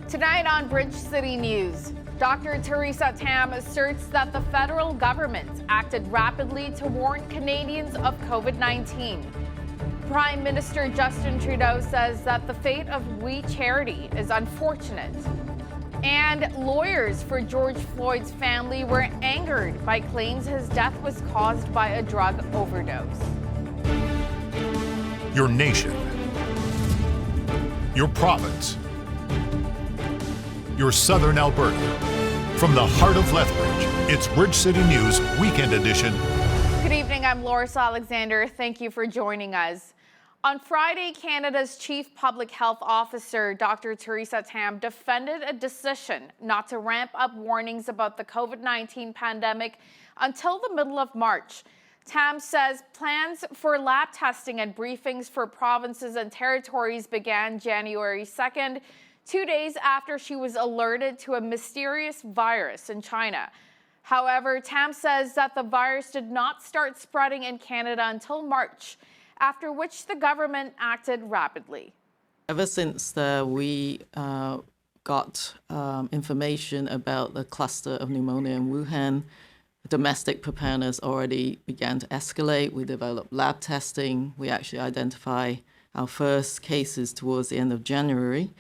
Tonight on Bridge City News, Dr. Theresa Tam asserts that the federal government acted rapidly to warn Canadians of COVID-19. Prime Minister Justin Trudeau says that the fate of We Charity is unfortunate. And lawyers for George Floyd's family were angered by claims his death was caused by a drug overdose. Your nation, your province, your southern Alberta. From the heart of Lethbridge, it's Bridge City News Weekend Edition. Good evening, I'm Loris Alexander. Thank you for joining us. On Friday, Canada's Chief Public Health Officer, Dr. Theresa Tam, defended a decision not to ramp up warnings about the COVID-19 pandemic until the middle of March. Tam says plans for lab testing and briefings for provinces and territories began January 2nd, 2 days after she was alerted to a mysterious virus in China. However, Tam says that the virus did not start spreading in Canada until March, after which the government acted rapidly. Ever since we got information about the cluster of pneumonia in Wuhan, domestic preparedness already began to escalate. We developed lab testing. We actually identified our first cases towards the end of January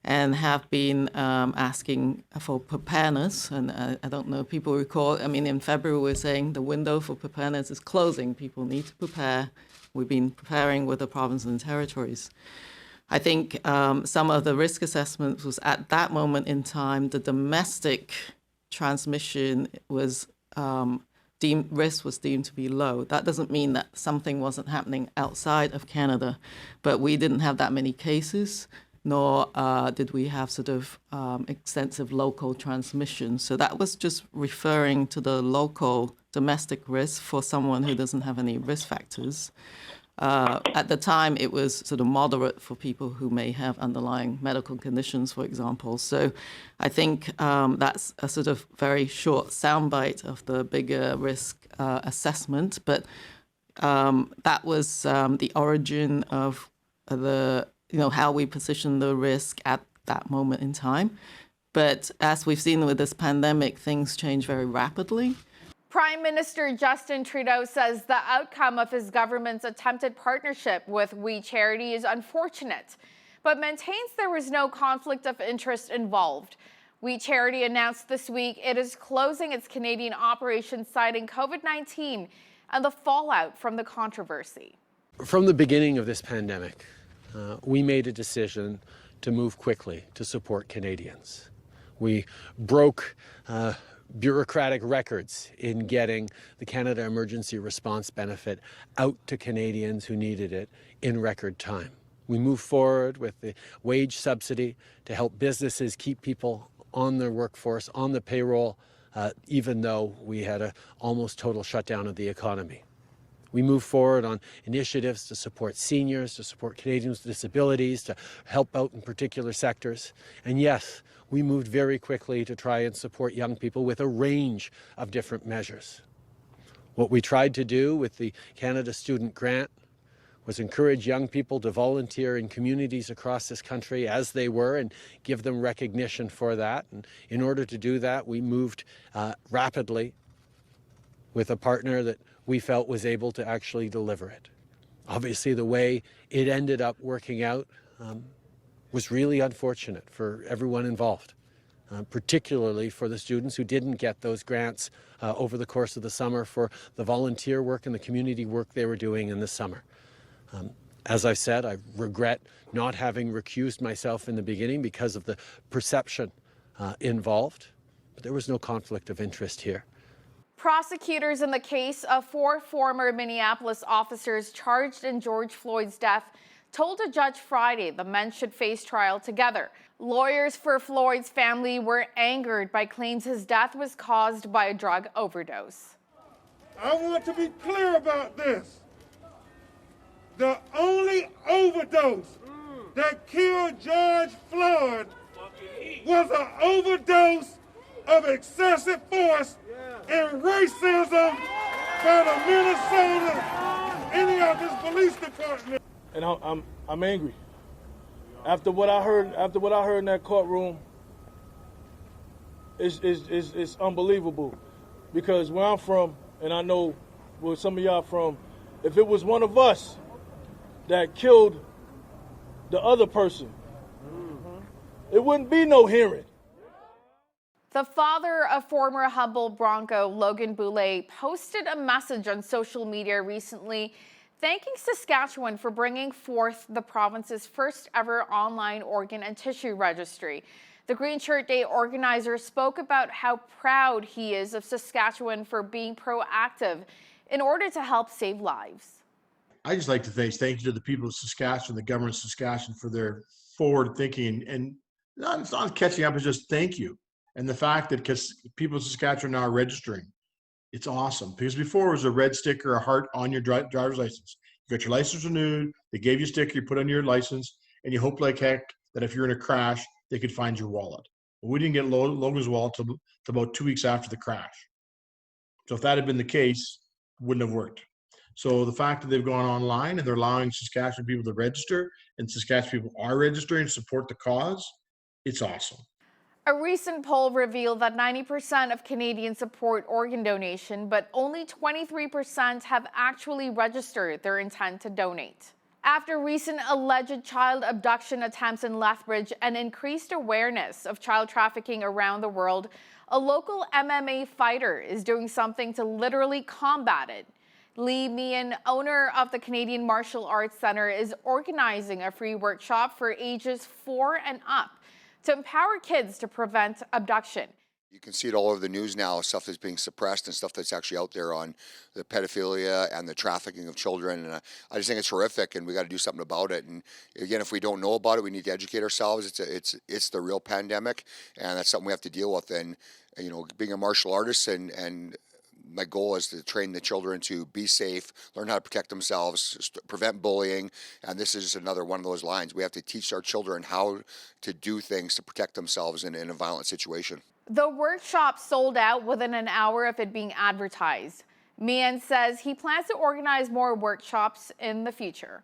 and have been asking for preparedness. And I don't know if people recall, I mean, in February we were saying the window for preparedness is closing. People need to prepare. We've been preparing with the provinces and territories. I think some of the risk assessments was at that moment in time, the domestic transmission was risk was deemed to be low. That doesn't mean that something wasn't happening outside of Canada, but we didn't have that many cases, nor did we have sort of extensive local transmission. So that was just referring to the local domestic risk for someone who doesn't have any risk factors. At the time, it was sort of moderate for people who may have underlying medical conditions, for example. So I think that's a sort of very short soundbite of the bigger risk assessment. But that was the origin of how we position the risk at that moment in time. But as we've seen with this pandemic, things change very rapidly. Prime Minister Justin Trudeau says the outcome of his government's attempted partnership with We Charity is unfortunate, but maintains there was no conflict of interest involved. We Charity announced this week it is closing its Canadian operations citing COVID-19 and the fallout from the controversy. From the beginning of this pandemic, we made a decision to move quickly to support Canadians. We broke bureaucratic records in getting the Canada Emergency Response Benefit out to Canadians who needed it in record time. We moved forward with the wage subsidy to help businesses keep people on their workforce, on the payroll, even though we had an almost total shutdown of the economy. We moved forward on initiatives to support seniors, to support Canadians with disabilities, to help out in particular sectors. And yes, we moved very quickly to try and support young people with a range of different measures. What we tried to do with the Canada Student Grant was encourage young people to volunteer in communities across this country as they were and give them recognition for that. And in order to do that, we moved rapidly with a partner that we felt was able to actually deliver it. Obviously, the way it ended up working out was really unfortunate for everyone involved, particularly for the students who didn't get those grants over the course of the summer for the volunteer work and the community work they were doing in the summer. As I've said, I regret not having recused myself in the beginning because of the perception involved, but there was no conflict of interest here. Prosecutors in the case of 4 former Minneapolis officers charged in George Floyd's death told a judge Friday the men should face trial together. Lawyers for Floyd's family were angered by claims his death was caused by a drug overdose. I want to be clear about this. The only overdose that killed George Floyd was an overdose of excessive force and racism by the Minnesota Indianapolis Police Department. And I'm angry. After what I heard in that courtroom, it's unbelievable. Because where I'm from, and I know where some of y'all from, if it was one of us that killed the other person, it wouldn't be no hearing. The father of former Humboldt Bronco Logan Boulay posted a message on social media recently thanking Saskatchewan for bringing forth the province's first ever online organ and tissue registry. The Green Shirt Day organizer spoke about how proud he is of Saskatchewan for being proactive in order to help save lives. I just like to thank you to the people of Saskatchewan, the government of Saskatchewan, for their forward thinking, and it's not catching up, it's just thank you. And the fact that because people of Saskatchewan now are registering, it's awesome. Because before it was a red sticker, a heart on your driver's license. You got your license renewed, they gave you a sticker, you put on your license, and you hope like heck that if you're in a crash, they could find your wallet. But we didn't get Logan's wallet till about 2 weeks after the crash. So if that had been the case, it wouldn't have worked. So the fact that they've gone online and they're allowing Saskatchewan people to register, and Saskatchewan people are registering to support the cause, it's awesome. A recent poll revealed that 90% of Canadians support organ donation, but only 23% have actually registered their intent to donate. After recent alleged child abduction attempts in Lethbridge and increased awareness of child trafficking around the world, a local MMA fighter is doing something to literally combat it. Lee Meehan, owner of the Canadian Martial Arts Centre, is organizing a free workshop for ages 4 and up to empower kids to prevent abduction. You can see it all over the news now, stuff that's being suppressed and stuff that's actually out there on the pedophilia and the trafficking of children. And I just think it's horrific, and we got to do something about it. And again, if we don't know about it, we need to educate ourselves. It's the real pandemic, and that's something we have to deal with. And you know, being a martial artist and my goal is to train the children to be safe, learn how to protect themselves, prevent bullying, and this is another one of those lines. We have to teach our children how to do things to protect themselves in a violent situation. The workshop sold out within an hour of it being advertised. Meehan says he plans to organize more workshops in the future.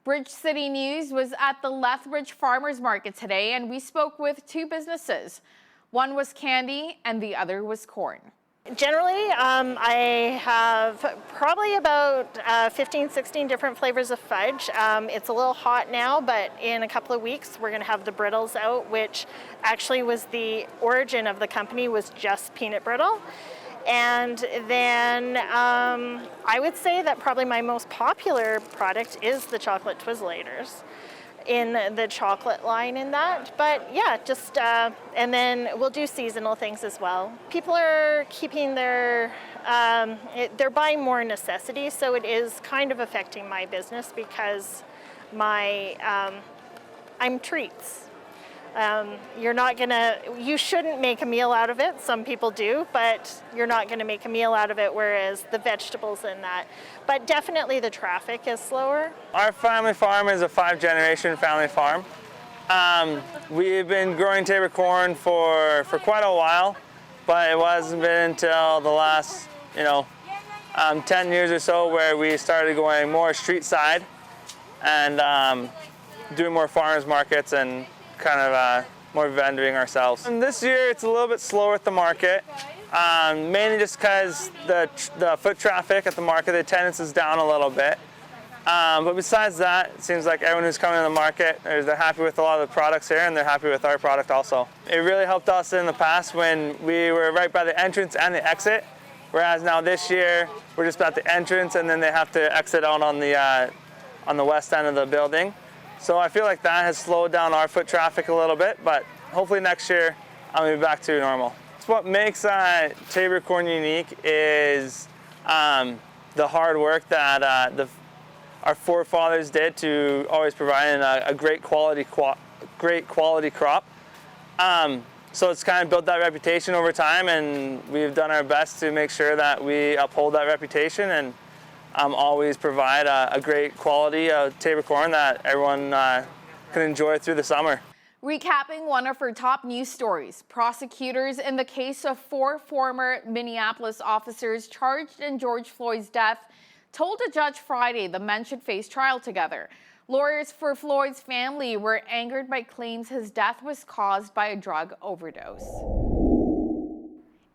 Bridge City News was at the Lethbridge Farmers Market today, and we spoke with two businesses. One was candy and the other was corn. Generally, I have probably about 15, 16 different flavors of fudge. It's a little hot now, but in a couple of weeks, we're going to have the brittles out, which actually was the origin of the company, was just peanut brittle. And then I would say that probably my most popular product is the chocolate Twizzlators in the chocolate line in that. But yeah, just and then we'll do seasonal things as well. People are keeping their they're buying more necessities, so it is kind of affecting my business because my I'm treats. You shouldn't make a meal out of it. Some people do, but you're not gonna make a meal out of it, whereas the vegetables in that. But definitely the traffic is slower. Our family farm is a 5-generation family farm. We've been growing Tabor corn for quite a while, but it wasn't been until the last, 10 years or so where we started going more street side and doing more farmers markets and kind of more vendoring ourselves. And this year it's a little bit slower at the market, mainly just because the foot traffic at the market, the attendance is down a little bit. But besides that, it seems like everyone who's coming to the market, they're happy with a lot of the products here, and they're happy with our product also. It really helped us in the past when we were right by the entrance and the exit, whereas now this year we're just at the entrance and then they have to exit out on the west end of the building. So I feel like that has slowed down our foot traffic a little bit, but hopefully next year I'll be back to normal. It's what makes Tabor corn unique is the hard work that our forefathers did to always provide a great quality crop. So it's kind of built that reputation over time, and we've done our best to make sure that we uphold that reputation and always provide a great quality of Tabor corn that everyone can enjoy through the summer. Recapping one of our top news stories, prosecutors in the case of 4 former Minneapolis officers charged in George Floyd's death told a judge Friday the men should face trial together. Lawyers for Floyd's family were angered by claims his death was caused by a drug overdose.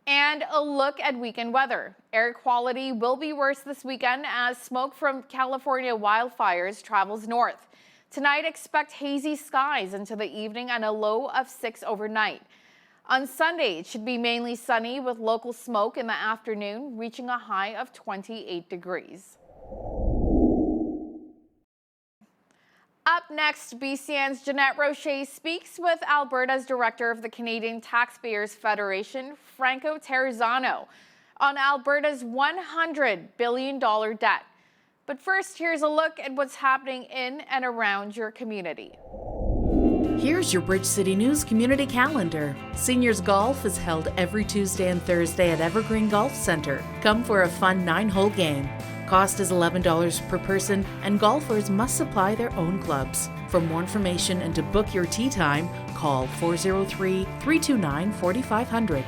And a look at weekend weather. Air quality will be worse this weekend as smoke from California wildfires travels north. Tonight, expect hazy skies into the evening and a low of 6 overnight. On Sunday, it should be mainly sunny with local smoke in the afternoon, reaching a high of 28 degrees. Up next, BCN's Jeanette Roche speaks with Alberta's director of the Canadian Taxpayers Federation, Franco Terrazzano, on Alberta's $100 billion debt. But first, here's a look at what's happening in and around your community. Here's your Bridge City News community calendar. Seniors Golf is held every Tuesday and Thursday at Evergreen Golf Center. Come for a fun 9-hole game. Cost is $11 per person, and golfers must supply their own clubs. For more information and to book your tee time, call 403-329-4500.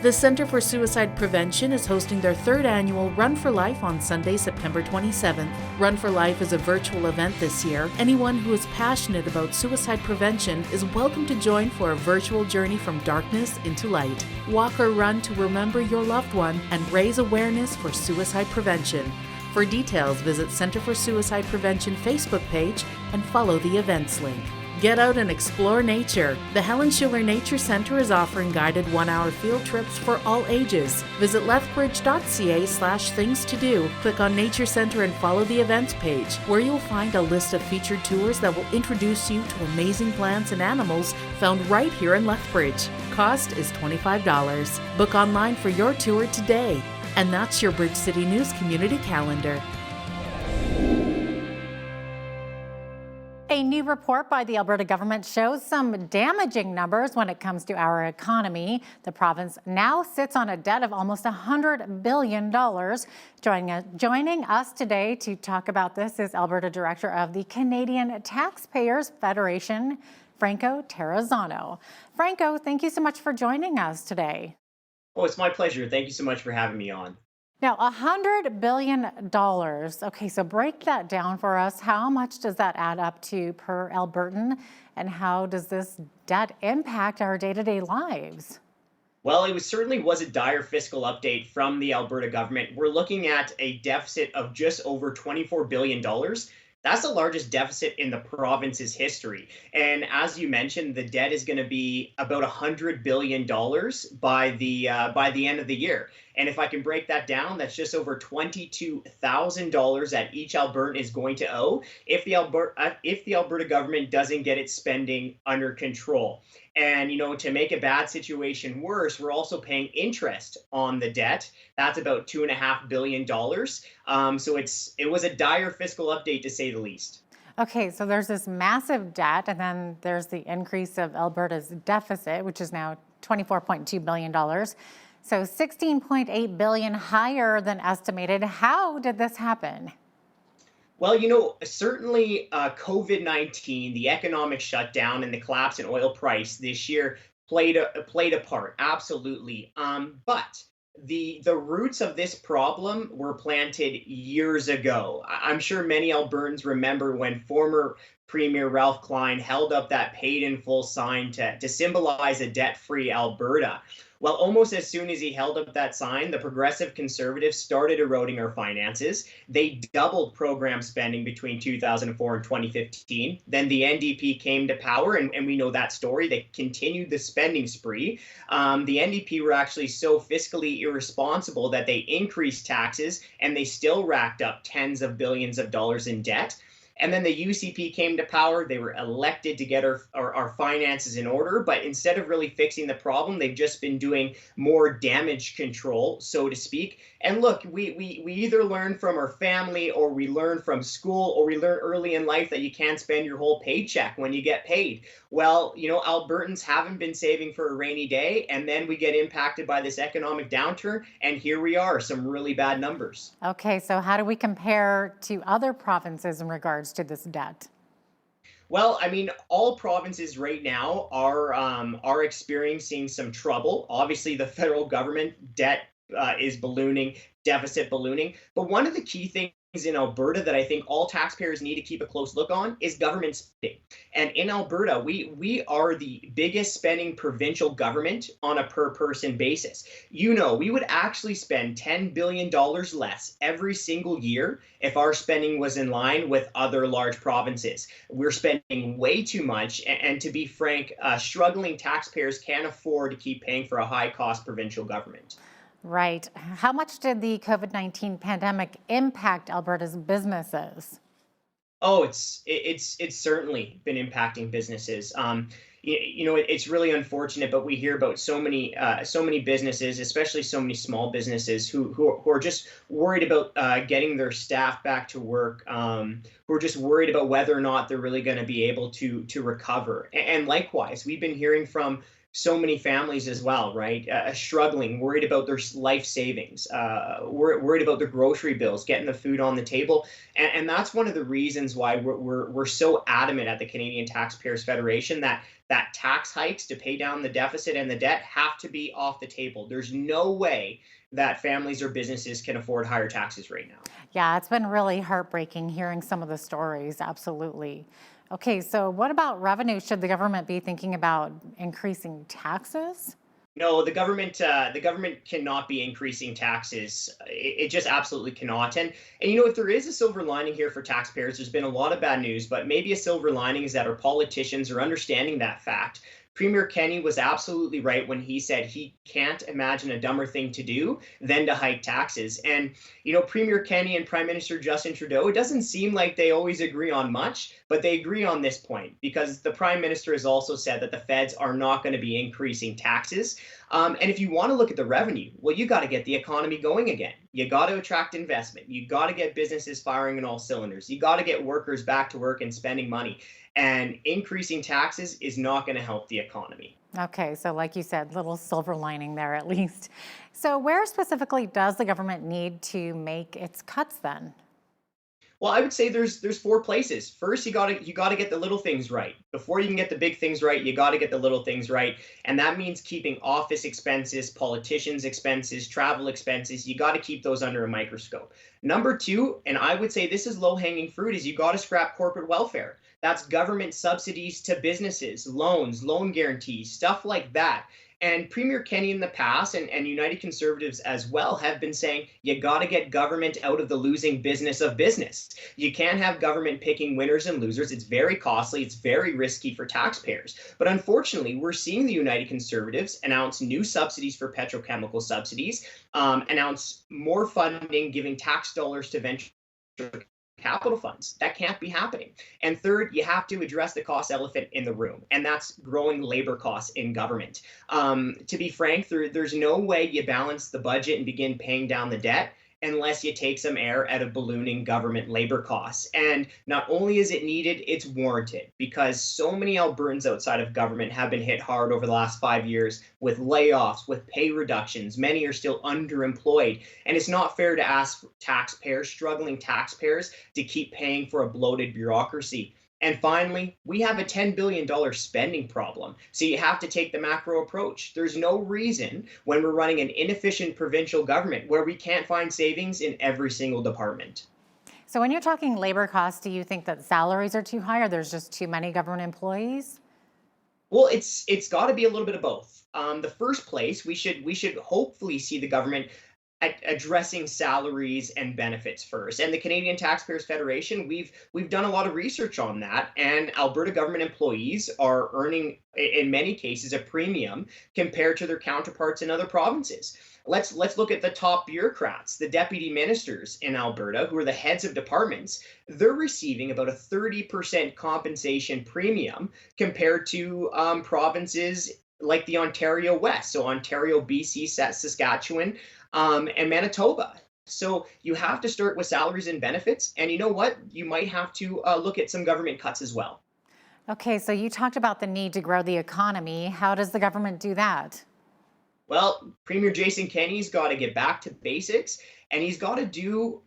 The Center for Suicide Prevention is hosting their 3rd annual Run for Life on Sunday, September 27th. Run for Life is a virtual event this year. Anyone who is passionate about suicide prevention is welcome to join for a virtual journey from darkness into light. Walk or run to remember your loved one and raise awareness for suicide prevention. For details, visit Center for Suicide Prevention Facebook page and follow the events link. Get out and explore nature. The Helen Schiller Nature Center is offering guided 1-hour field trips for all ages. Visit lethbridge.ca/things to do. Click on Nature Center and follow the events page, where you'll find a list of featured tours that will introduce you to amazing plants and animals found right here in Lethbridge. Cost is $25. Book online for your tour today. And that's your Bridge City News community calendar. A new report by the Alberta government shows some damaging numbers when it comes to our economy. The province now sits on a debt of almost $100 billion. Joining us today to talk about this is Alberta Director of the Canadian Taxpayers Federation, Franco Terrazzano. Franco, thank you so much for joining us today. Oh, it's my pleasure. Thank you so much for having me on. Now, $100 billion. Okay, so break that down for us. How much does that add up to per Albertan, and how does this debt impact our day-to-day lives? Well, it certainly was a dire fiscal update from the Alberta government. We're looking at a deficit of just over $24 billion. That's the largest deficit in the province's history. And as you mentioned, the debt is going to be about $100 billion by the end of the year. And if I can break that down, that's just over $22,000 that each Albertan is going to owe if the Alberta government doesn't get its spending under control. And, to make a bad situation worse, we're also paying interest on the debt. That's about $2.5 billion. So it was a dire fiscal update, to say the least. Okay, so there's this massive debt, and then there's the increase of Alberta's deficit, which is now $24.2 billion. So $16.8 billion higher than estimated. How did this happen? Well, certainly COVID-19, the economic shutdown, and the collapse in oil price this year played a part, absolutely. But the roots of this problem were planted years ago. I'm sure many Albertans remember when former Premier Ralph Klein held up that paid in full sign to symbolize a debt-free Alberta. Well, almost as soon as he held up that sign, the Progressive Conservatives started eroding our finances. They doubled program spending between 2004 and 2015. Then the NDP came to power, and we know that story. They continued the spending spree. The NDP were actually so fiscally irresponsible that they increased taxes, and they still racked up tens of billions of dollars in debt. And then the UCP came to power. They were elected to get our finances in order. But instead of really fixing the problem, they've just been doing more damage control, so to speak. And look, we either learn from our family, or we learn from school, or we learn early in life that you can't spend your whole paycheck when you get paid. Well, Albertans haven't been saving for a rainy day, and then we get impacted by this economic downturn, and here we are, some really bad numbers. Okay, so how do we compare to other provinces in regards to this debt? Well, I mean, all provinces right now are experiencing some trouble. Obviously, the federal government debt is ballooning, deficit ballooning. But one of the key things in Alberta that I think all taxpayers need to keep a close look on is government spending. And in Alberta, we are the biggest spending provincial government on a per person basis. We would actually spend $10 billion less every single year if our spending was in line with other large provinces. We're spending way too much. And to be frank, struggling taxpayers can't afford to keep paying for a high cost provincial government. Right. How much did the COVID-19 pandemic impact Alberta's businesses? Oh, it's certainly been impacting businesses. It's really unfortunate, but we hear about so many businesses, especially so many small businesses, who are just worried about getting their staff back to work, who are just worried about whether or not they're really going to be able to recover. And likewise, we've been hearing from so many families as well, right? Struggling, worried about their life savings, worried about their grocery bills, getting the food on the table, and that's one of the reasons why we're so adamant at the Canadian Taxpayers Federation that tax hikes to pay down the deficit and the debt have to be off the table. There's no way that families or businesses can afford higher taxes right now. Yeah, it's been really heartbreaking hearing some of the stories. Absolutely. Okay, so what about revenue? Should the government be thinking about increasing taxes? No, the government cannot be increasing taxes. It just absolutely cannot. And if there is a silver lining here for taxpayers, there's been a lot of bad news, but maybe a silver lining is that our politicians are understanding that fact. Premier Kenney was absolutely right when he said he can't imagine a dumber thing to do than to hike taxes. And, Premier Kenney and Prime Minister Justin Trudeau, it doesn't seem like they always agree on much, but they agree on this point because the Prime Minister has also said that the feds are not going to be increasing taxes. And if you want to look at the revenue, well, you got to get the economy going again. You got to attract investment. You got to get businesses firing on all cylinders. You got to get workers back to work and spending money. And increasing taxes is not going to help the economy. Okay, so like you said, little silver lining there at least. So where specifically does the government need to make its cuts then? Well, I would say there's four places. First, you gotta get the little things right. Before you can get the big things right, you gotta get the little things right. And that means keeping office expenses, politicians' expenses, travel expenses, you gotta keep those under a microscope. Number two, and I would say this is low-hanging fruit, is you gotta scrap corporate welfare. That's government subsidies to businesses, loans, loan guarantees, stuff like that. And Premier Kenney in the past and United Conservatives as well have been saying you got to get government out of the losing business of business. You can't have government picking winners and losers. It's very costly. It's very risky for taxpayers. But unfortunately, we're seeing the United Conservatives announce new subsidies for petrochemical subsidies, announce more funding, giving tax dollars to venture capital funds. That can't be happening. And third, you have to address the cost elephant in the room, and that's growing labor costs in government. To be frank, there's no way you balance the budget and begin paying down the debt unless you take some air out of ballooning government labor costs. And not only is it needed, it's warranted because so many Albertans outside of government have been hit hard over the last 5 years with layoffs, with pay reductions. Many are still underemployed. And it's not fair to ask taxpayers, struggling taxpayers, to keep paying for a bloated bureaucracy. And finally, we have a $10 billion spending problem. So you have to take the macro approach. There's no reason when we're running an inefficient provincial government where we can't find savings in every single department. So when you're talking labor costs, do you think that salaries are too high or there's just too many government employees? Well, it's got to be a little bit of both. The first place, we should hopefully see the government addressing salaries and benefits first. And the Canadian Taxpayers Federation, we've done a lot of research on that, and Alberta government employees are earning, in many cases, a premium compared to their counterparts in other provinces. Let's look at the top bureaucrats, the deputy ministers in Alberta, who are the heads of departments. They're receiving about a 30% compensation premium compared to provinces like the Ontario West, so Ontario, BC, Saskatchewan, and Manitoba. So you have to start with salaries and benefits. And you know what? You might have to look at some government cuts as well. Okay, so you talked about the need to grow the economy. How does the government do that? Well, Premier Jason Kenney's got to get back to basics, and he's got to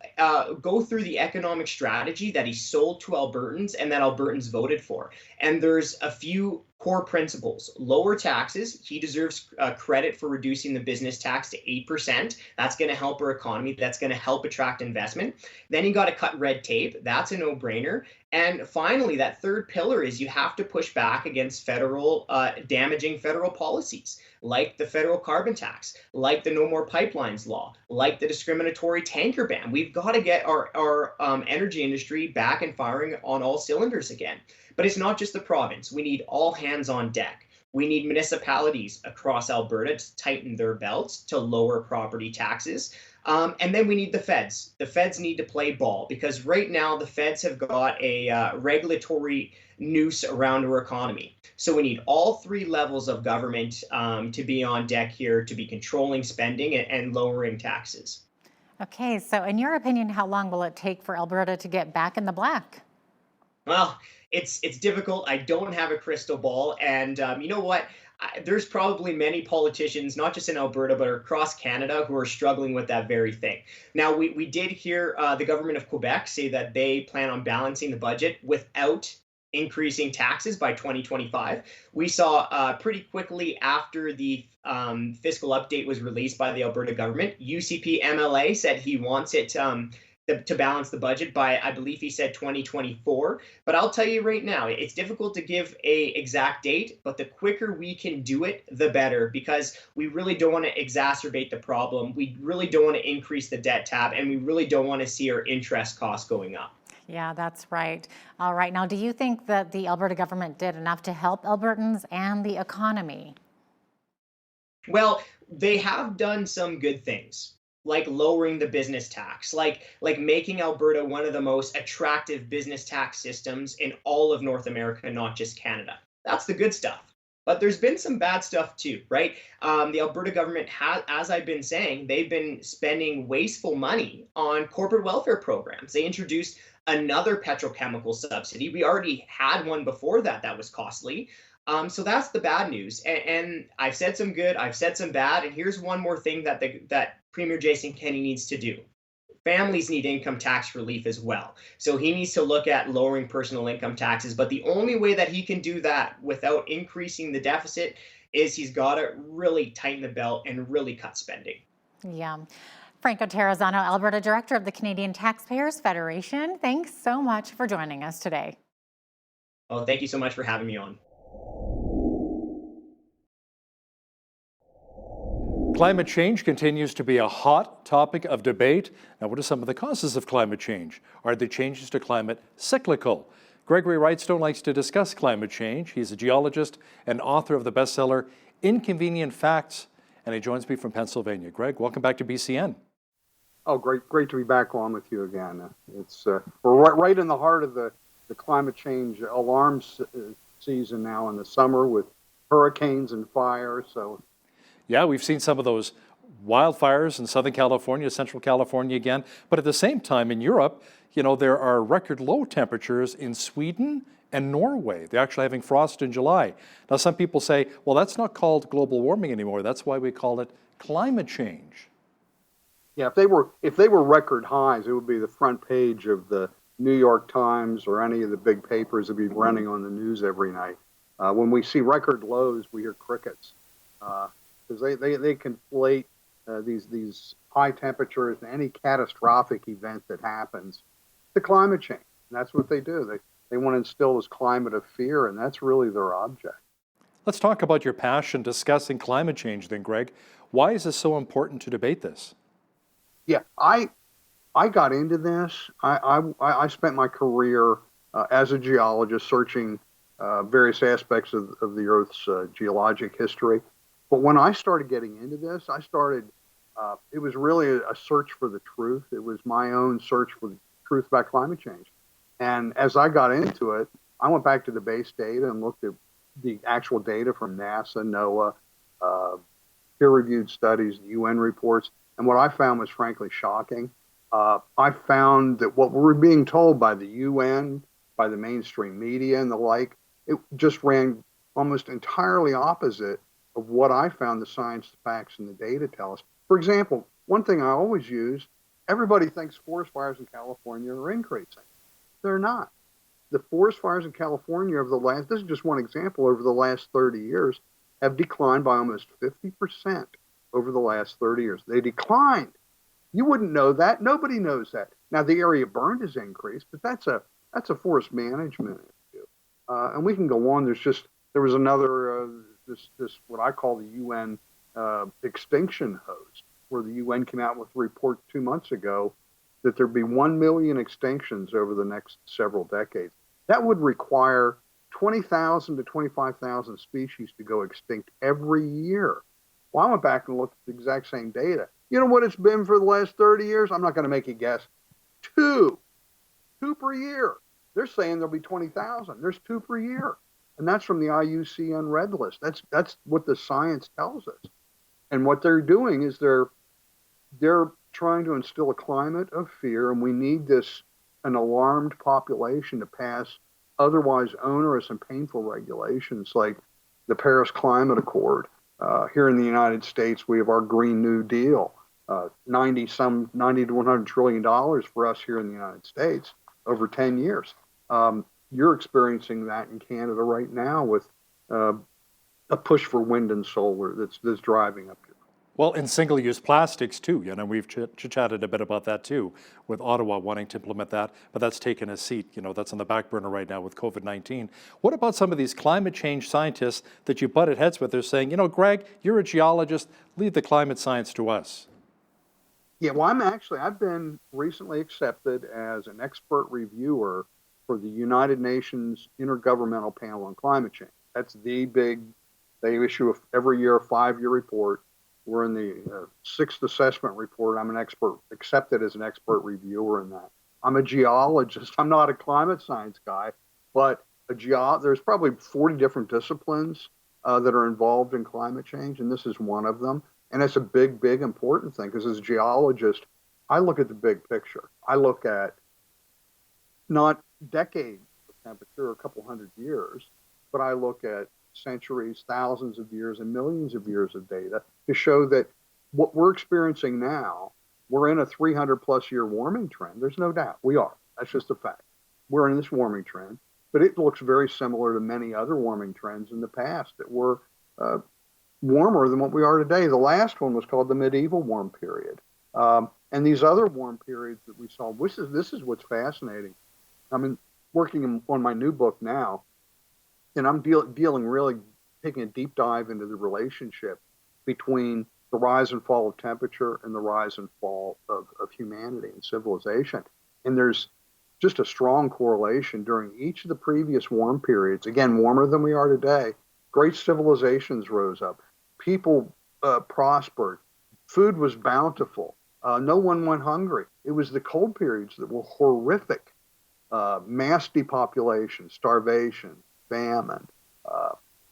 go through the economic strategy that he sold to Albertans and that Albertans voted for. And there's a few core principles: lower taxes. He deserves credit for reducing the business tax to 8%. That's going to help our economy. That's going to help attract investment. Then you got to cut red tape. That's a no-brainer. And finally, that third pillar is you have to push back against damaging federal policies, like the federal carbon tax, like the No More Pipelines law, like the discriminatory tanker ban. We've got to get our energy industry back and firing on all cylinders again. But it's not just the province. We need all hands on deck. We need municipalities across Alberta to tighten their belts to lower property taxes. And then we need the feds. The feds need to play ball, because right now the feds have got a regulatory noose around our economy. So we need all three levels of government to be on deck here, to be controlling spending and lowering taxes. Okay, so in your opinion, how long will it take for Alberta to get back in the black? Well, it's difficult. I don't have a crystal ball, and you know what? There's probably many politicians, not just in Alberta, but across Canada, who are struggling with that very thing. Now, we did hear the government of Quebec say that they plan on balancing the budget without increasing taxes by 2025. We saw pretty quickly after the fiscal update was released by the Alberta government, UCP MLA said he wants it to balance the budget by, I believe he said 2024. But I'll tell you right now, it's difficult to give a exact date, but the quicker we can do it, the better, because we really don't want to exacerbate the problem. We really don't want to increase the debt tab, and we really don't want to see our interest costs going up. Yeah, that's right. All right. Now, do you think that the Alberta government did enough to help Albertans and the economy? Well, they have done some good things, like lowering the business tax, like making Alberta one of the most attractive business tax systems in all of North America, not just Canada. That's the good stuff. But there's been some bad stuff too, right? The Alberta government has, as I've been saying, they've been spending wasteful money on corporate welfare programs. They introduced another petrochemical subsidy. We already had one before that was costly. So that's the bad news. And I've said some good, I've said some bad, and here's one more thing that Premier Jason Kenney needs to do. Families need income tax relief as well. So he needs to look at lowering personal income taxes. But the only way that he can do that without increasing the deficit is he's got to really tighten the belt and really cut spending. Yeah. Franco Terrazzano, Alberta Director of the Canadian Taxpayers Federation, thanks so much for joining us today. Oh, thank you so much for having me on. Climate change continues to be a hot topic of debate. Now, what are some of the causes of climate change? Are the changes to climate cyclical? Gregory Wrightstone likes to discuss climate change. He's a geologist and author of the bestseller Inconvenient Facts, and he joins me from Pennsylvania. Greg, welcome back to BCN. Oh, great to be back on with you again. It's we're right in the heart of the climate change alarm season now in the summer with hurricanes and fires. So. Yeah, we've seen some of those wildfires in Southern California, Central California again. But at the same time, in Europe, there are record low temperatures in Sweden and Norway. They're actually having frost in July. Now, some people say, well, that's not called global warming anymore. That's why we call it climate change. Yeah, if they were record highs, it would be the front page of the New York Times or any of the big papers that would be running on the news every night. When we see record lows, we hear crickets. Because they conflate these high temperatures and any catastrophic event that happens to climate change. And that's what they do. They want to instill this climate of fear, and that's really their object. Let's talk about your passion discussing climate change then, Greg. Why is it so important to debate this? Yeah, I got into this. I spent my career as a geologist searching various aspects of the Earth's geologic history. But when I started getting into this, it was really a search for the truth. It was my own search for the truth about climate change. And as I got into it, I went back to the base data and looked at the actual data from NASA, NOAA, peer-reviewed studies, UN reports. And what I found was frankly shocking. I found that what we were being told by the UN, by the mainstream media and the like, it just ran almost entirely opposite of what I found the science, the facts, and the data tell us. For example, one thing I always use, everybody thinks forest fires in California are increasing. They're not. the forest fires in California over the last, this is just one example, over the last 30 years have declined by almost 50% over the last 30 years. They declined. You wouldn't know that. Nobody knows that. Now the area burned has increased, but that's a forest management issue. And we can go on. There was another this what I call the UN extinction host, where the UN came out with a report 2 months ago that there'd be 1 million extinctions over the next several decades. That would require 20,000 to 25,000 species to go extinct every year. Well, I went back and looked at the exact same data. You know what it's been for the last 30 years? I'm not going to make a guess. Two per year. They're saying there'll be 20,000. There's 2 per year. And that's from the IUCN Red List. That's what the science tells us. And what they're doing is they're trying to instill a climate of fear, and we need an alarmed population to pass otherwise onerous and painful regulations like the Paris Climate Accord. Here in the United States, we have our Green New Deal, $90 to $100 trillion for us here in the United States over 10 years. You're experiencing that in Canada right now with a push for wind and solar that's driving up here. Well, and single-use plastics too. You know, we've chatted a bit about that too, with Ottawa wanting to implement that, but that's taken a seat. You know, that's on the back burner right now with COVID-19. What about some of these climate change scientists that you butted heads with? They're saying, you know, Greg, you're a geologist, leave the climate science to us. Yeah, well, I've been recently accepted as an expert reviewer for the United Nations Intergovernmental Panel on Climate Change. That's they issue every year a 5-year report. We're in the 6th assessment report. I'm accepted as an expert reviewer in that. I'm a geologist. I'm not a climate science guy, but there's probably 40 different disciplines that are involved in climate change, and this is one of them. And it's a big, big important thing because as a geologist, I look at the big picture. I look at not decades of temperature, a couple hundred years, but I look at centuries, thousands of years, and millions of years of data to show that what we're experiencing now, we're in a 300 plus year warming trend. There's no doubt we are. That's just a fact. We're in this warming trend, but it looks very similar to many other warming trends in the past that were warmer than what we are today. The last one was called the medieval warm period. And these other warm periods that we saw, this is what's fascinating. I'm working on my new book now, and I'm really taking a deep dive into the relationship between the rise and fall of temperature and the rise and fall of humanity and civilization. And there's just a strong correlation during each of the previous warm periods, again, warmer than we are today. Great civilizations rose up. People prospered. Food was bountiful. No one went hungry. It was the cold periods that were horrific. Mass depopulation, starvation, famine.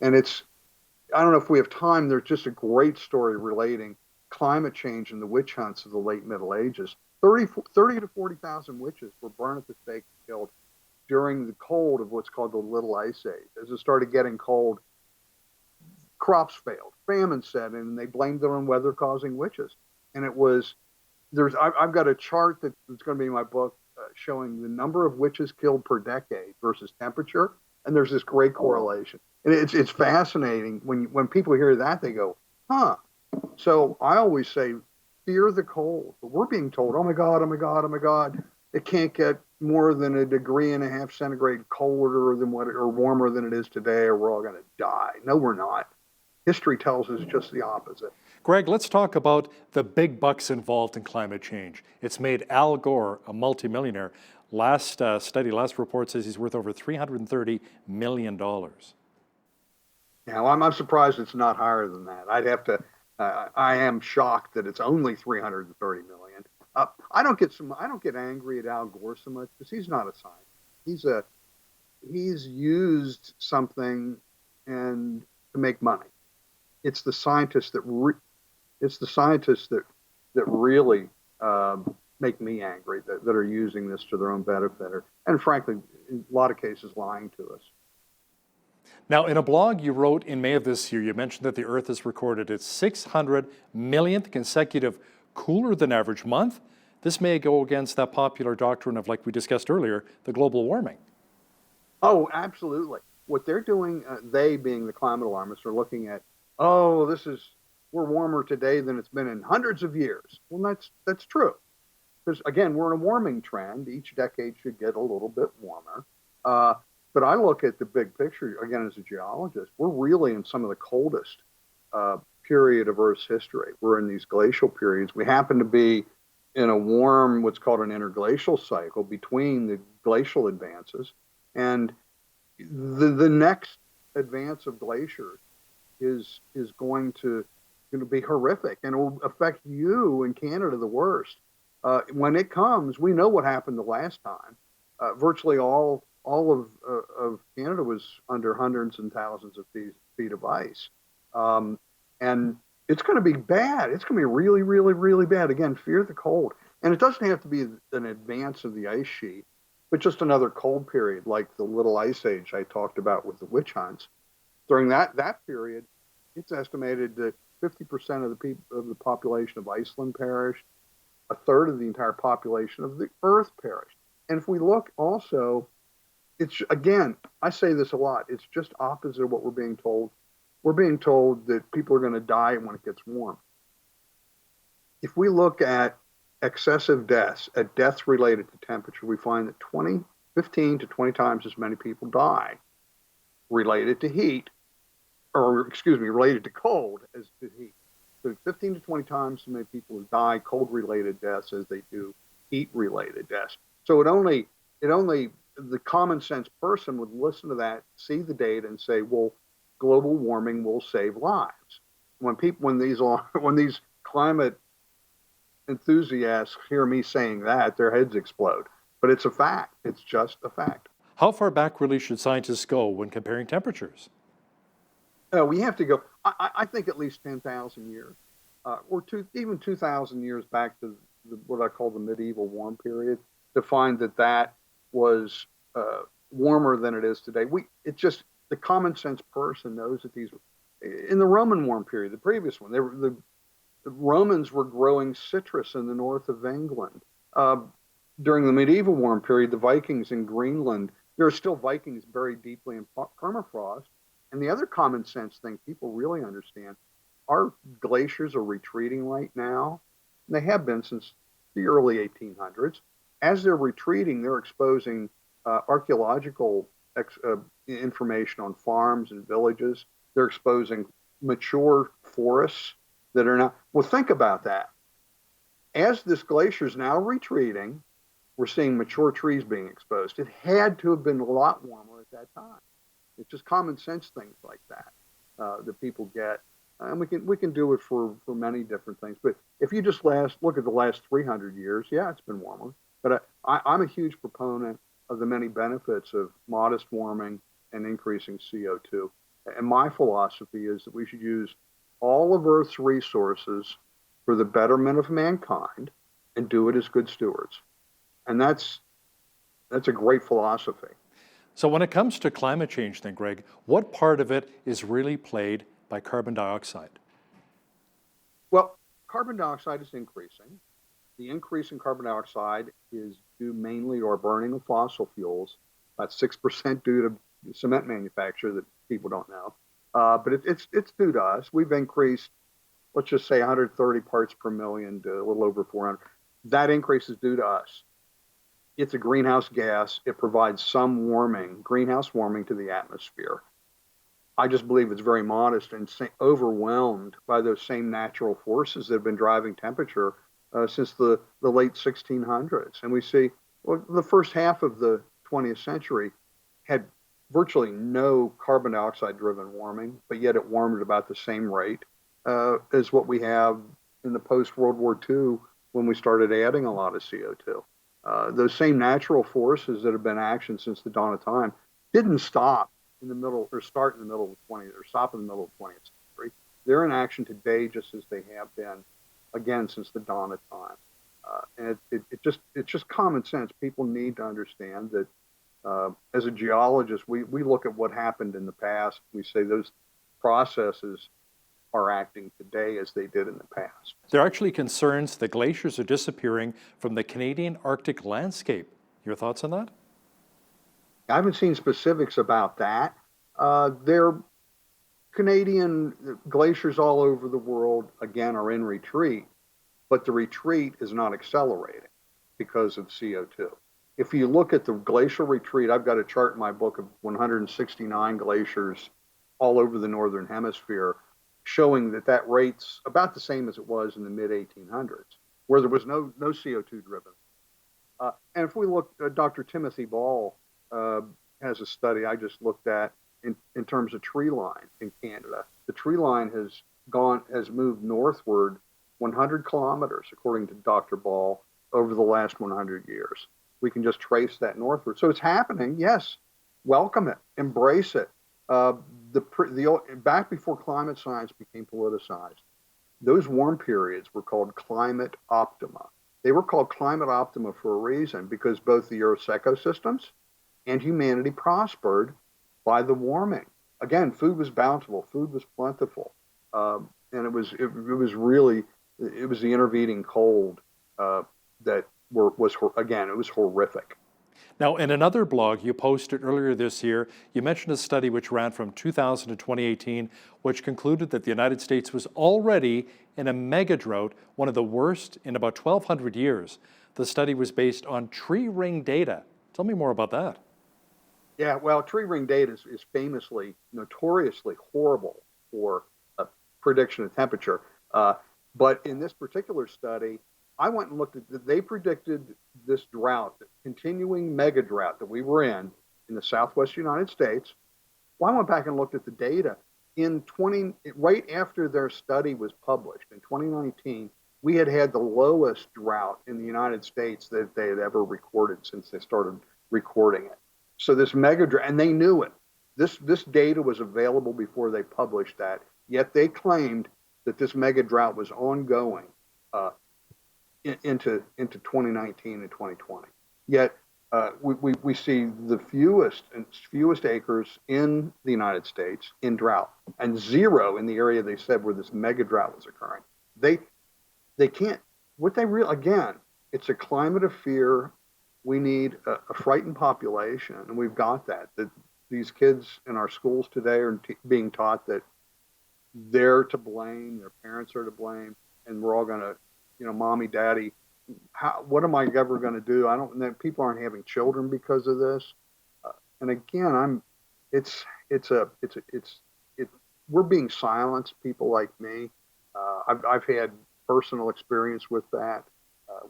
And I don't know if we have time, there's just a great story relating climate change and the witch hunts of the late Middle Ages. 30 to 40,000 witches were burned at the stake and killed during the cold of what's called the Little Ice Age. As it started getting cold, crops failed, famine set in, and they blamed it on weather-causing witches. And I've got a chart that's going to be in my book showing the number of witches killed per decade versus temperature, and there's this great correlation. And it's fascinating when people hear that, they go, huh. So I always say, fear the cold. But we're being told, oh my God, oh my God, oh my God, it can't get more than 1.5 degrees centigrade colder than or warmer than it is today, or we're all going to die. No, we're not. History tells us just the opposite. Greg, let's talk about the big bucks involved in climate change. It's made Al Gore a multimillionaire. Last report says he's worth over $330 million. Yeah, well, I'm surprised it's not higher than that. I am shocked that it's only $330 million. I don't get angry at Al Gore so much because he's not a scientist. He's used something to make money. It's the scientists that really make me angry that are using this to their own benefit, and frankly, in a lot of cases, lying to us. Now, in a blog you wrote in May of this year, you mentioned that the Earth has recorded its 600 millionth consecutive cooler than average month. This may go against that popular doctrine of, like we discussed earlier, the global warming. Oh, absolutely. What they're doing, they being the climate alarmists, are looking at, oh, we're warmer today than it's been in hundreds of years. Well, that's true. Because again, we're in a warming trend. Each decade should get a little bit warmer. But I look at the big picture, again, as a geologist, we're really in some of the coldest period of Earth's history. We're in these glacial periods. We happen to be in a warm, what's called an interglacial cycle between the glacial advances. And the next advance of glaciers is going to be horrific, and it will affect you in Canada the worst. When it comes, we know what happened the last time. Virtually all of Canada was under hundreds and thousands of feet of ice. And it's going to be bad. It's going to be really, really, really bad. Again, fear the cold. And it doesn't have to be an advance of the ice sheet, but just another cold period like the Little Ice Age I talked about with the witch hunts. During that period, it's estimated that 50% of the population of Iceland perished. A third of the entire population of the Earth perished. And if we look also, it's, again, I say this a lot, it's just opposite of what we're being told. We're being told that people are going to die when it gets warm. If we look at excessive deaths, at deaths related to temperature, we find that 15 to 20 times as many people die related to heat, related to cold as to heat. So 15 to 20 times as many people die cold-related deaths as they do heat-related deaths. So it only the common sense person would listen to that, see the data, and say, well, global warming will save lives. When these climate enthusiasts hear me saying that, their heads explode. But it's a fact. It's just a fact. How far back really should scientists go when comparing temperatures? We have to go, I think, at least 10,000 years, or even 2,000 years back to what I call the medieval warm period, to find that was warmer than it is today. The common sense person knows that in the Roman warm period, the previous one, the Romans were growing citrus in the north of England. During the medieval warm period, the Vikings in Greenland, there are still Vikings buried deeply in permafrost. And the other common sense thing people really understand, our glaciers are retreating right now. And they have been since the early 1800s. As they're retreating, they're exposing archaeological information on farms and villages. They're exposing mature forests that are not. Well, think about that. As this glacier is now retreating, we're seeing mature trees being exposed. It had to have been a lot warmer at that time. It's just common sense things like that that people get, and we can do it for many different things. But if you just look at the last 300 years, yeah, it's been warmer. But I'm a huge proponent of the many benefits of modest warming and increasing CO2. And my philosophy is that we should use all of Earth's resources for the betterment of mankind and do it as good stewards. And that's a great philosophy. So when it comes to climate change then, Greg, what part of it is really played by carbon dioxide? Well, carbon dioxide is increasing. The increase in carbon dioxide is due mainly to our burning of fossil fuels, about 6% due to cement manufacture that people don't know. But it's due to us. We've increased, let's just say 130 parts per million to a little over 400. That increase is due to us. It's a greenhouse gas. It provides some greenhouse warming to the atmosphere. I just believe it's very modest and overwhelmed by those same natural forces that have been driving temperature since the late 1600s. And we see, well, the first half of the 20th century had virtually no carbon dioxide driven warming, but yet it warmed at about the same rate as what we have in the post-World War II when we started adding a lot of CO2. Those same natural forces that have been in action since the dawn of time didn't stop in the middle, or start in the middle of the 20th, or stop in the middle of the 20th century. They're in action today just as they have been, again, since the dawn of time. And it's just common sense. People need to understand that as a geologist, we look at what happened in the past. We say those processes are acting today as they did in the past. There are actually concerns that glaciers are disappearing from the Canadian Arctic landscape. Your thoughts on that? I haven't seen specifics about that. There are Canadian glaciers all over the world, again, are in retreat, but the retreat is not accelerating because of CO2. If you look at the glacial retreat, I've got a chart in my book of 169 glaciers all over the Northern Hemisphere, showing that that rate's about the same as it was in the mid-1800s, where there was no CO2 driven. And if we look, Dr. Timothy Ball has a study I just looked at in terms of tree line in Canada. The tree line has moved northward 100 kilometers, according to Dr. Ball, over the last 100 years. We can just trace that northward. So it's happening. Yes, welcome it, embrace it. Back before climate science became politicized, those warm periods were called climate optima. They were called climate optima for a reason, because both the Earth's ecosystems and humanity prospered by the warming. Again, food was bountiful, food was plentiful, and it was the intervening cold that was horrific. Now, in another blog you posted earlier this year, you mentioned a study which ran from 2000 to 2018, which concluded that the United States was already in a mega drought, one of the worst in about 1,200 years. The study was based on tree ring data. Tell me more about that. Yeah, well, tree ring data is famously, notoriously horrible for prediction of temperature. But in this particular study, I went and looked at, they predicted this drought, the continuing mega drought that we were in the Southwest United States. Well, I went back and looked at the data. Right after their study was published in 2019, we had the lowest drought in the United States that they had ever recorded since they started recording it. So this mega drought, and they knew it. This data was available before they published that, yet they claimed that this mega drought was ongoing into 2019 and 2020. Yet we see the fewest acres in the United States in drought, and zero in the area they said where this mega drought was occurring. They can't. Again, it's a climate of fear. We need a frightened population, and we've got that. That these kids in our schools today are being taught that they're to blame, their parents are to blame, and we're all going to, mommy, daddy, what am I ever going to do? I don't know. People aren't having children because of this. And again, we're being silenced, people like me. I've had personal experience with that,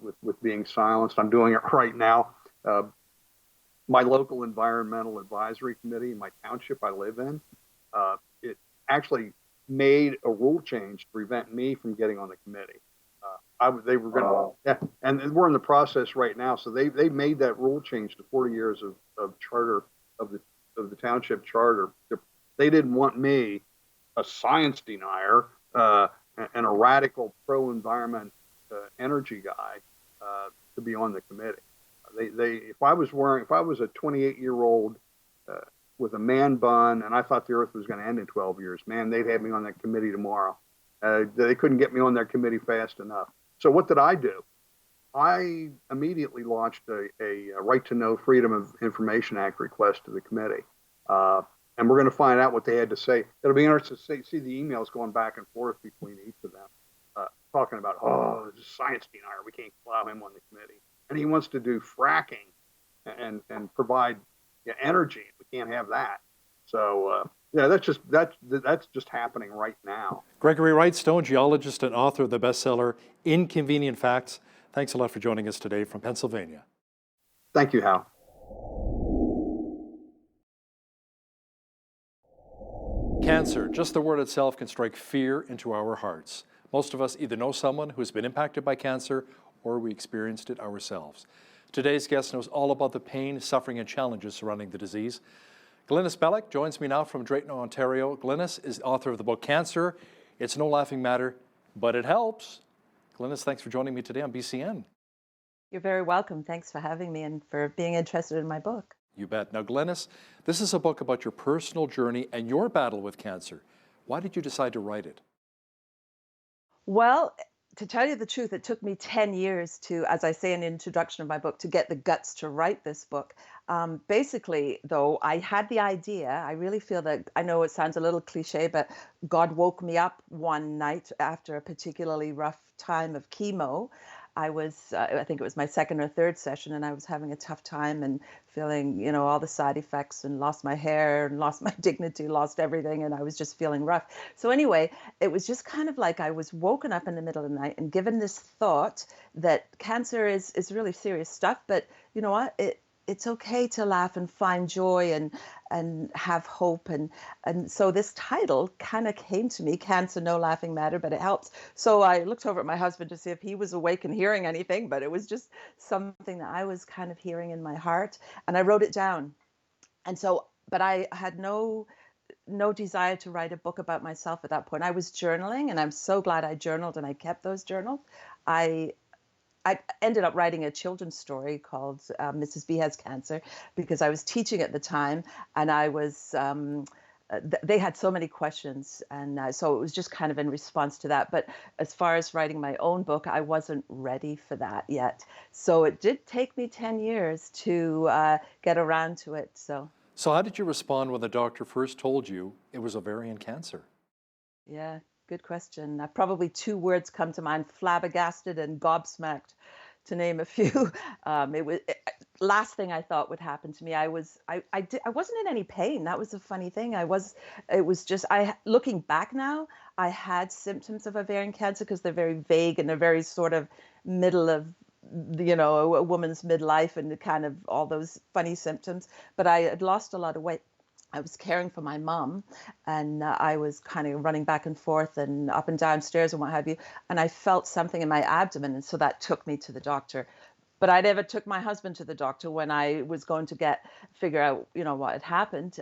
with being silenced. I'm doing it right now. My local environmental advisory committee in my township I live in, it actually made a rule change to prevent me from getting on the committee. They were going to, yeah, and we're in the process right now. So they made that rule change to 40 years of charter of the township charter. They didn't want me, a science denier, and a radical pro-environment energy guy, to be on the committee. If I was a 28-year-old with a man bun and I thought the Earth was going to end in 12 years, man, they'd have me on that committee tomorrow. They couldn't get me on that committee fast enough. So what did I do? I immediately launched a Right to Know Freedom of Information Act request to the committee. And we're going to find out what they had to say. It'll be interesting to see the emails going back and forth between each of them, talking about, this is a science denier. We can't allow him on the committee. And he wants to do fracking and provide energy. We can't have that. So, that's just happening right now. Gregory Wrightstone, geologist and author of the bestseller Inconvenient Facts. Thanks a lot for joining us today from Pennsylvania. Thank you, Hal. Cancer, just the word itself can strike fear into our hearts. Most of us either know someone who has been impacted by cancer or we experienced it ourselves. Today's guest knows all about the pain, suffering, and challenges surrounding the disease. Glynis Bellick joins me now from Drayton, Ontario. Glynis is author of the book Cancer, It's No Laughing Matter, But It Helps. Glynis, thanks for joining me today on BCN. You're very welcome. Thanks for having me and for being interested in my book. You bet. Now, Glynis, this is a book about your personal journey and your battle with cancer. Why did you decide to write it? Well, to tell you the truth, it took me 10 years to, as I say in the introduction of my book, to get the guts to write this book. Basically, though, I had the idea. I really feel that, I know it sounds a little cliche, but God woke me up one night after a particularly rough time of chemo. I think it was my second or third session, and I was having a tough time and feeling, all the side effects, and lost my hair and lost my dignity, lost everything. And I was just feeling rough. So anyway, it was just kind of like I was woken up in the middle of the night and given this thought that cancer is really serious stuff, but you know what? It's okay to laugh and find joy and have hope, and so this title kind of came to me, Cancer No Laughing Matter, but it helps. So I looked over at my husband to see if he was awake and hearing anything, but it was just something that I was kind of hearing in my heart, and I wrote it down. And so, but I had no desire to write a book about myself at that point. I was journaling, and I'm so glad I journaled and I kept those journals. I ended up writing a children's story called Mrs. B Has Cancer, because I was teaching at the time, and I was, they had so many questions. And so it was just kind of in response to that. But as far as writing my own book, I wasn't ready for that yet. So it did take me 10 years to get around to it. So how did you respond when the doctor first told you it was ovarian cancer? Yeah, good question. Probably two words come to mind: flabbergasted and gobsmacked, to name a few. Last thing I thought would happen to me. I wasn't in any pain. That was the funny thing. It was just, looking back now, I had symptoms of ovarian cancer because they're very vague and they're very sort of middle of, a woman's midlife and kind of all those funny symptoms. But I had lost a lot of weight. I was caring for my mom, and I was kind of running back and forth and up and down stairs and what have you. And I felt something in my abdomen. And so that took me to the doctor. But I never took my husband to the doctor when I was going to figure out, what had happened,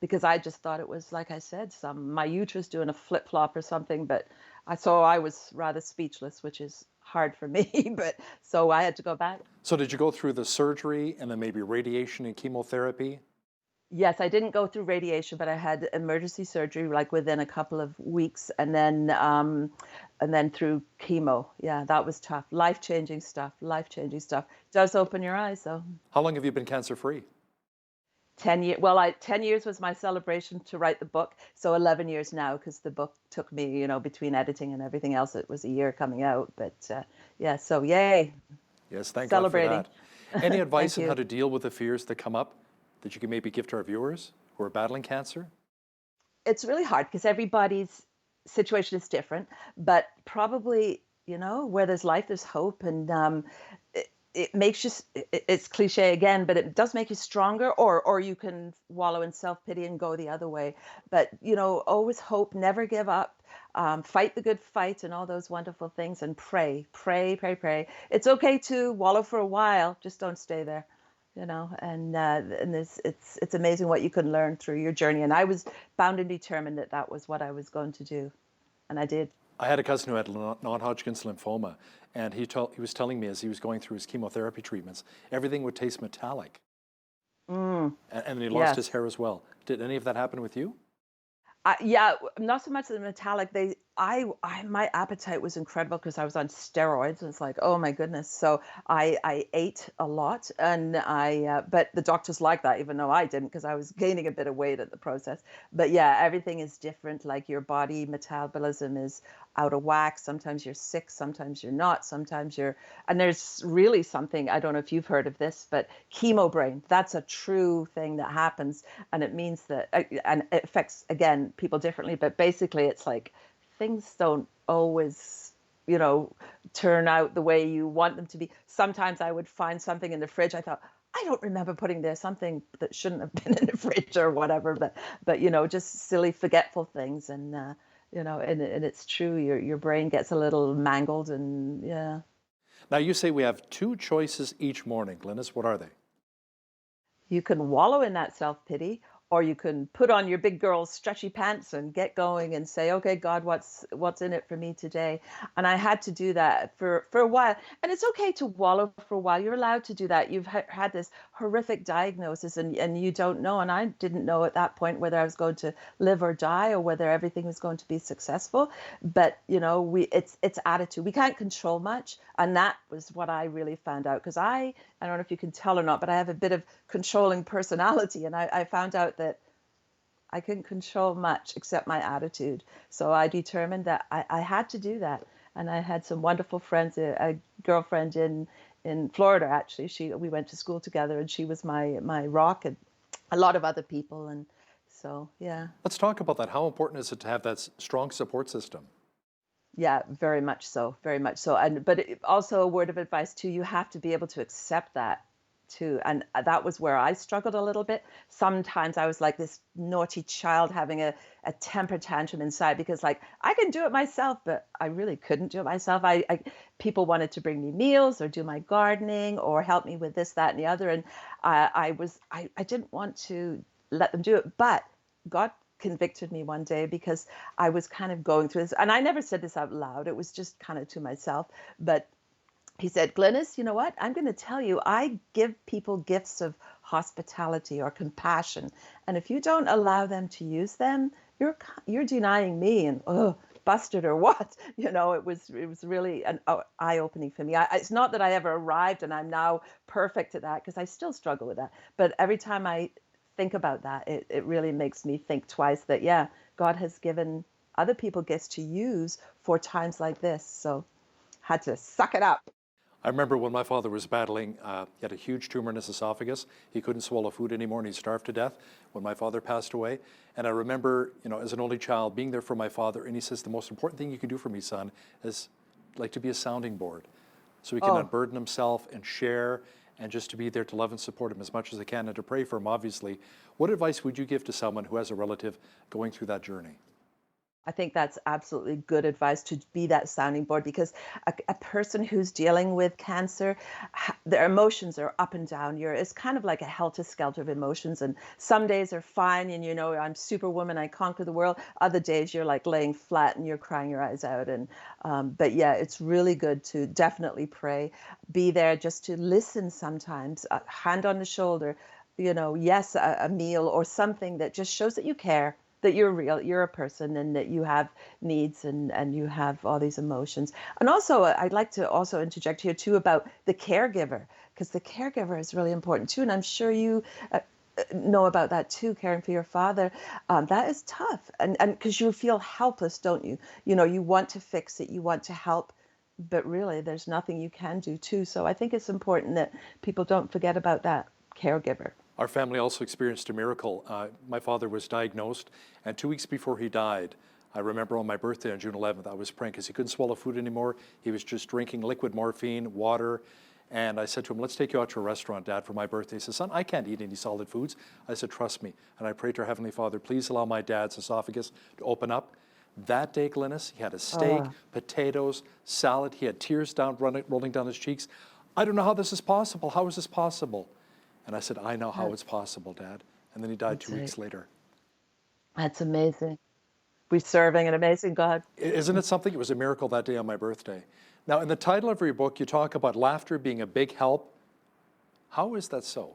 because I just thought it was, like I said, my uterus doing a flip flop or something. But I was rather speechless, which is hard for me. But so I had to go back. So did you go through the surgery and then maybe radiation and chemotherapy? Yes, I didn't go through radiation, but I had emergency surgery like within a couple of weeks, and then through chemo. Yeah, that was tough. Life-changing stuff. Life-changing stuff. Does open your eyes, though. How long have you been cancer-free? 10 years. Well, 10 years was my celebration to write the book, so 11 years now, because the book took me, between editing and everything else, it was a year coming out. But yeah, so yay. Yes, thank Celebrating. God for that. Any advice on you. how to deal with the fears that come up that you can maybe give to our viewers who are battling cancer? It's really hard because everybody's situation is different, but probably, where there's life, there's hope. And it makes you, it's cliche again, but it does make you stronger, or you can wallow in self-pity and go the other way. But, always hope, never give up, fight the good fight and all those wonderful things, and pray. It's okay to wallow for a while, just don't stay there. And it's amazing what you can learn through your journey. And I was bound and determined that was what I was going to do, and I did. I had a cousin who had non-Hodgkin's lymphoma, and he was telling me as he was going through his chemotherapy treatments, everything would taste metallic. And he lost his hair as well. Did any of that happen with you? Yeah, not so much the metallic. My appetite was incredible because I was on steroids. And it's like, oh my goodness. So I ate a lot, and but the doctors liked that, even though I didn't, because I was gaining a bit of weight at the process. But yeah, everything is different. Like your body metabolism is out of whack. Sometimes you're sick, sometimes you're not, and there's really something, I don't know if you've heard of this, but chemo brain, that's a true thing that happens. And it means that, and it affects, again, people differently, but basically it's like things don't always, turn out the way you want them to be. Sometimes I would find something in the fridge. I thought, I don't remember putting there something that shouldn't have been in the fridge or whatever, but just silly, forgetful things. And, and it's true, your brain gets a little mangled, and yeah. Now you say we have two choices each morning. Glynis, what are they? You can wallow in that self-pity, or you can put on your big girl stretchy pants and get going and say, okay, God, what's in it for me today? And I had to do that for a while. And it's okay to wallow for a while. You're allowed to do that. You've had this horrific diagnosis, and you don't know. And I didn't know at that point whether I was going to live or die, or whether everything was going to be successful. But, it's attitude. We can't control much. And that was what I really found out, because I I don't know if you can tell or not, but I have a bit of controlling personality. And I found out that I couldn't control much except my attitude. So I determined that I had to do that. And I had some wonderful friends, a girlfriend in Florida, actually. We went to school together, and she was my rock, and a lot of other people. And so, yeah. Let's talk about that. How important is it to have that strong support system? Yeah, very much so, very much so. But also a word of advice too, you have to be able to accept that too. And that was where I struggled a little bit. Sometimes I was like this naughty child having a temper tantrum inside, because like I can do it myself, but I really couldn't do it myself. People wanted to bring me meals or do my gardening or help me with this, that, and the other. And I didn't want to let them do it, but God convicted me one day, because I was kind of going through this, and I never said this out loud. It was just kind of to myself. But he said, Glynis, you know what? I'm going to tell you, I give people gifts of hospitality or compassion. And if you don't allow them to use them, you're denying me. And busted or what? You know, it was really an eye-opening for me. It's not that I ever arrived and I'm now perfect at that, because I still struggle with that. But every time I think about that, it really makes me think twice that, yeah, God has given other people gifts to use for times like this. So had to suck it up. I remember when my father was battling, he had a huge tumor in his esophagus. He couldn't swallow food anymore, and he starved to death when my father passed away. And I remember, you know, as an only child, being there for my father, and he says, the most important thing you can do for me, son, is like to be a sounding board, so he can unburden himself and share, and just to be there to love and support him as much as I can, and to pray for him, obviously. What advice would you give to someone who has a relative going through that journey? I think that's absolutely good advice, to be that sounding board, because a person who's dealing with cancer, their emotions are up and down. It's kind of like a helter-skelter of emotions, and some days are fine, and you know, I'm superwoman, I conquer the world. Other days you're like laying flat and you're crying your eyes out. And but yeah, it's really good to definitely pray, be there just to listen sometimes, a hand on the shoulder, you know, yes, a meal or something that just shows that you care, that you're real, you're a person, and that you have needs, and you have all these emotions. And also, I'd like to also interject here too about the caregiver, because the caregiver is really important too. And I'm sure you know about that too, caring for your father. That is tough, and because you feel helpless, don't you? You know, you want to fix it, you want to help, but really there's nothing you can do too. So I think it's important that people don't forget about that caregiver. Our family also experienced a miracle. My father was diagnosed, and 2 weeks before he died, I remember on my birthday on June 11th, I was praying because he couldn't swallow food anymore. He was just drinking liquid morphine, water. And I said to him, let's take you out to a restaurant, Dad, for my birthday. He said, son, I can't eat any solid foods. I said, trust me. And I prayed to our Heavenly Father, please allow my dad's esophagus to open up. That day, Glynis, he had a steak, potatoes, salad. He had tears rolling down his cheeks. I don't know how this is possible. How is this possible? And I said, I know how it's possible, Dad. And then he died 2 weeks later. That's amazing. We're serving an amazing God. Isn't it something? It was a miracle that day on my birthday. Now, in the title of your book, you talk about laughter being a big help. How is that so?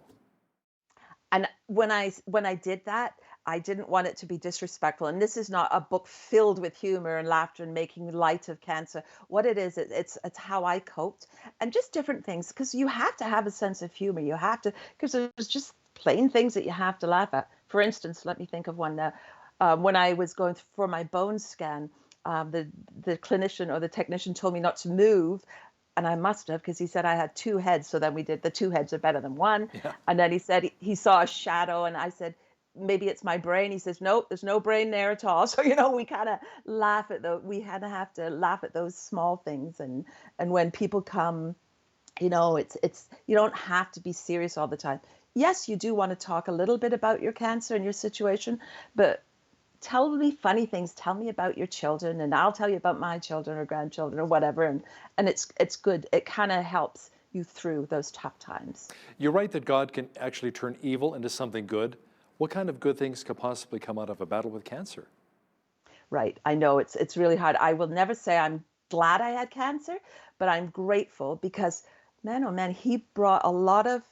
And when I did that, I didn't want it to be disrespectful. And this is not a book filled with humor and laughter and making light of cancer. What it is, it's how I coped, and just different things, because you have to have a sense of humor. You have to, because there's just plain things that you have to laugh at. For instance, let me think of one now. When I was going for my bone scan, the clinician or the technician told me not to move. And I must have, because he said I had two heads. So then we did the two heads are better than one. Yeah. And then he said he saw a shadow, and I said, maybe it's my brain. He says, nope, there's no brain there at all. So, you know, we kind of laugh at we had to have to laugh at those small things. And when people come, you know, it's you don't have to be serious all the time. Yes, you do want to talk a little bit about your cancer and your situation, but tell me funny things. Tell me about your children, and I'll tell you about my children or grandchildren or whatever. And it's good. It kind of helps you through those tough times. You're right that God can actually turn evil into something good. What kind of good things could possibly come out of a battle with cancer? Right. I know it's really hard. I will never say I'm glad I had cancer, but I'm grateful, because man, oh man, he brought a lot of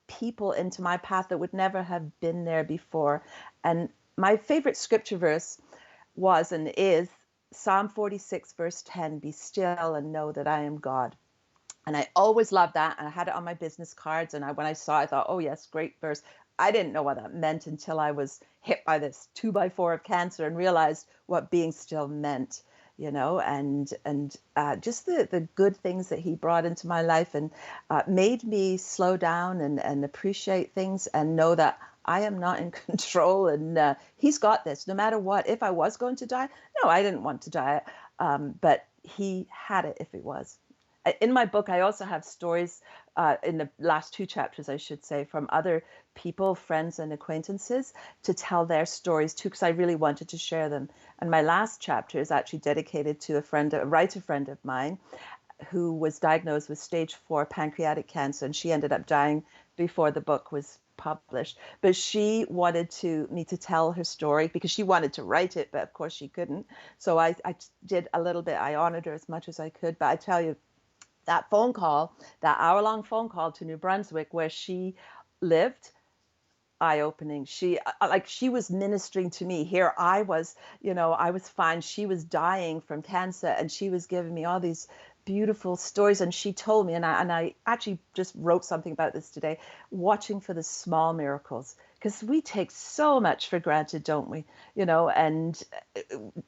people into my path that would never have been there before. And my favorite scripture verse was and is Psalm 46, verse 10, be still and know that I am God. And I always loved that. And I had it on my business cards. And when I saw it, I thought, oh, yes, great verse. I didn't know what that meant until I was hit by this 2x4 of cancer and realized what being still meant, and just the good things that he brought into my life, and made me slow down and appreciate things and know that I am not in control, and he's got this no matter what. If I was going to die, no, I didn't want to die, but he had it if it was. In my book, I also have stories in the last 2 chapters, I should say, from other people, friends and acquaintances, to tell their stories too, because I really wanted to share them. And my last chapter is actually dedicated to a writer friend of mine who was diagnosed with stage 4 pancreatic cancer, and she ended up dying before the book was published. But she wanted me to tell her story because she wanted to write it, but of course she couldn't. So I did a little bit. I honored her as much as I could. But I tell you, that phone call, that hour-long phone call to New Brunswick where she lived, eye-opening. She was ministering to me. Here I was, I was fine. She was dying from cancer, and she was giving me all these beautiful stories. And she told me, and I actually just wrote something about this today, watching for the small miracles, because we take so much for granted, don't we? And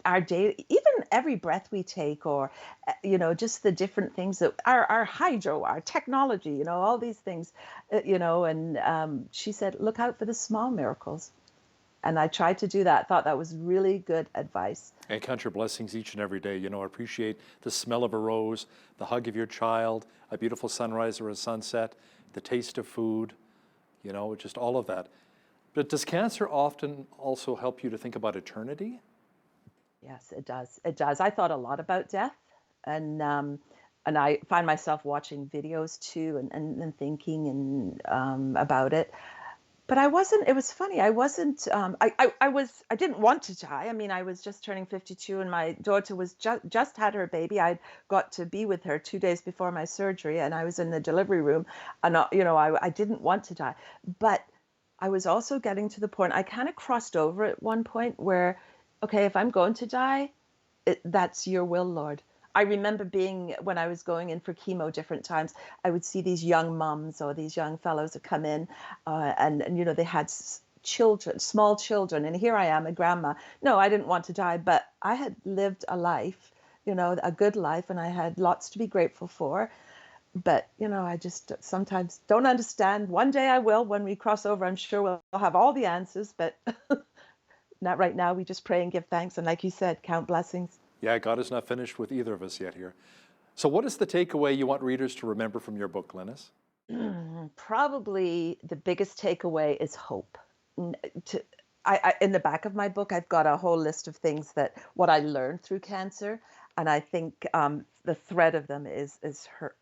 our day, even every breath we take, or just the different things that our hydro, our technology, all these things, and she said, look out for the small miracles. And I tried to do that. Thought that was really good advice. And count your blessings each and every day. Appreciate the smell of a rose, the hug of your child, a beautiful sunrise or a sunset, the taste of food, just all of that. But does cancer often also help you to think about eternity? Yes, it does. It does. I thought a lot about death, and I find myself watching videos too, and thinking and about it. But I wasn't. It was funny. I wasn't. I didn't want to die. I mean, I was just turning 52, and my daughter was just had her baby. I got to be with her 2 days before my surgery, and I was in the delivery room, and I didn't want to die, but I was also getting to the point. I kind of crossed over at one point where, okay, if I'm going to die, that's your will, Lord. I remember when I was going in for chemo different times, I would see these young mums or these young fellows that come in, and they had children, small children, and here I am, a grandma. No, I didn't want to die, but I had lived a life, a good life, and I had lots to be grateful for. But, I just sometimes don't understand. One day I will. When we cross over, I'm sure we'll have all the answers, but not right now. We just pray and give thanks. And like you said, count blessings. Yeah, God is not finished with either of us yet here. So what is the takeaway you want readers to remember from your book, Glynis? Probably the biggest takeaway is hope. In the back of my book, I've got a whole list of things what I learned through cancer. And I think the thread of them is her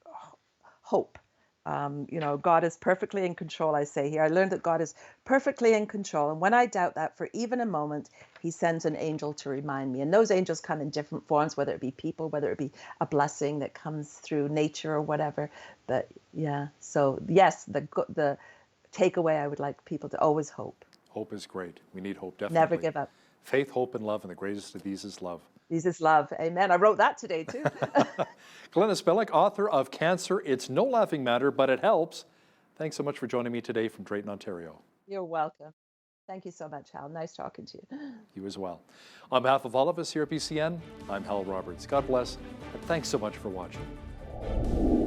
hope. God is perfectly in control, I say here. I learned that God is perfectly in control. And when I doubt that for even a moment, he sends an angel to remind me. And those angels come in different forms, whether it be people, whether it be a blessing that comes through nature or whatever. But yeah, so yes, the takeaway, I would like people to always hope. Hope is great. We need hope, definitely. Never give up. Faith, hope, and love, and the greatest of these is love. These is love. Amen. I wrote that today, too. Glynis Bellick, author of Cancer, It's No Laughing Matter, But It Helps. Thanks so much for joining me today from Drayton, Ontario. You're welcome. Thank you so much, Hal. Nice talking to you. You as well. On behalf of all of us here at BCN, I'm Hal Roberts. God bless, and thanks so much for watching.